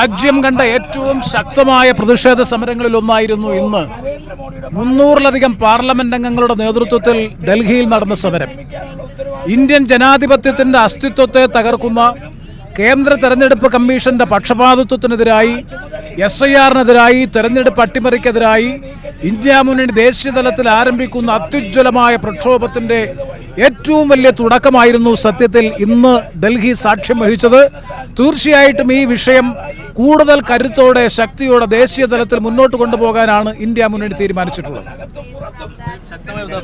രാജ്യം കണ്ട ഏറ്റവും ശക്തമായ പ്രതിഷേധ സമരങ്ങളിലൊന്നായിരുന്നു ഇന്ന് 300-ലധികം പാർലമെന്റ് അംഗങ്ങളുടെ നേതൃത്വത്തിൽ ഡൽഹിയിൽ നടന്ന സമരം. ഇന്ത്യൻ ജനാധിപത്യത്തിന്റെ അസ്തിത്വത്തെ തകർക്കുന്ന കേന്ദ്ര തെരഞ്ഞെടുപ്പ് കമ്മീഷന്റെ പക്ഷപാതിത്വത്തിനെതിരായി, SIR-നെതിരായി, തെരഞ്ഞെടുപ്പ് അട്ടിമറിക്കെതിരായി ഇന്ത്യ മുന്നണി ദേശീയതലത്തിൽ ആരംഭിക്കുന്ന അത്യുജ്വലമായ പ്രക്ഷോഭത്തിന്റെ ഏറ്റവും വലിയ തുടക്കമായിരുന്നു സത്യത്തിൽ ഇന്ന് ഡൽഹി സാക്ഷ്യം വഹിച്ചത്. തീർച്ചയായിട്ടും ഈ വിഷയം കൂടുതൽ കരുത്തോടെ, ശക്തിയോടെ ദേശീയ തലത്തിൽ മുന്നോട്ട് കൊണ്ടുപോകാനാണ് ഇന്ത്യ മുന്നണി തീരുമാനിച്ചിട്ടുള്ളത്.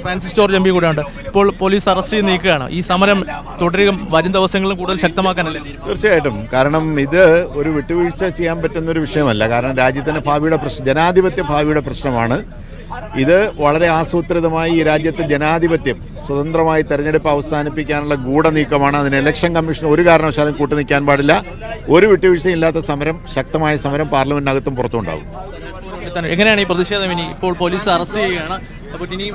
ഫ്രാൻസിസ് ജോർജ് MP കൂടെയുണ്ട്. ഇപ്പോൾ പോലീസ് അറസ്റ്റ് ചെയ്ത് നീക്കുകയാണ്. ഈ സമരം തുടരുകയും വരും ദിവസങ്ങളിലും കൂടുതൽ ശക്തമാക്കാനല്ലേ? തീർച്ചയായിട്ടും. കാരണം ഇത് ഒരു വിട്ടുവീഴ്ച ചെയ്യാൻ പറ്റുന്ന ഒരു വിഷയമല്ല. കാരണം രാജ്യത്തിന്റെ ഭാവിയുടെ പ്രശ്നം, ജനാധിപത്യ ഭാവിയുടെ പ്രശ്നമാണ് ഇത്. വളരെ ആസൂത്രിതമായി ഈ രാജ്യത്ത് ജനാധിപത്യം, സ്വതന്ത്രമായി തെരഞ്ഞെടുപ്പ് അവസാനിപ്പിക്കാനുള്ള ഗൂഢനീക്കമാണ്. അതിന് ഇലക്ഷൻ കമ്മീഷൻ ഒരു കാരണവശാലും കൂട്ടുനിൽക്കാൻ പാടില്ല. ഒരു വിട്ടുവീഴ്ചയില്ലാത്ത സമരം, ശക്തമായ സമരം പാർലമെന്റിനകത്തും പുറത്തുണ്ടാകും. എങ്ങനെയാണ് ഈ പ്രതിഷേധം? ഇനി ഇപ്പോൾ പോലീസ് അറസ്റ്റ് ചെയ്യുകയാണ്. അപ്പോൾ ഇനി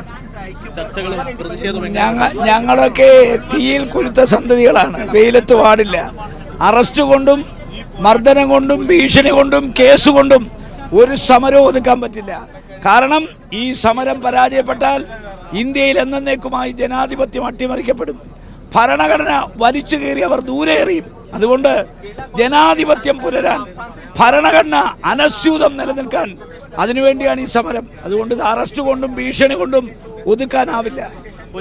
ചർച്ചകളും പ്രതിഷേധവും ഞങ്ങളൊക്കെ തീയിൽ കുരുത്ത സന്തതികളാണ്. വെയിലത്ത് പാടില്ല. അറസ്റ്റ് കൊണ്ടും മർദ്ദനം കൊണ്ടും ഭീഷണി കൊണ്ടും കേസ് കൊണ്ടും ഒരു സമരവും ഒതുക്കാൻ പറ്റില്ല. കാരണം ഈ സമരം പരാജയപ്പെട്ടാൽ ഇന്ത്യയിൽ എന്നേക്കുമായി ജനാധിപത്യം അട്ടിമറിക്കപ്പെടും. ഭരണഘടന വലിച്ചു കയറിയവർ ദൂരെ എറിയും. അതുകൊണ്ട് ജനാധിപത്യം പുലരാൻ, ഭരണഘടന അനസ്യൂതം നിലനിൽക്കാൻ, അതിനുവേണ്ടിയാണ് ഈ സമരം. അതുകൊണ്ട് ഇത് അറസ്റ്റ് കൊണ്ടും ഭീഷണി കൊണ്ടും ഒതുക്കാനാവില്ല.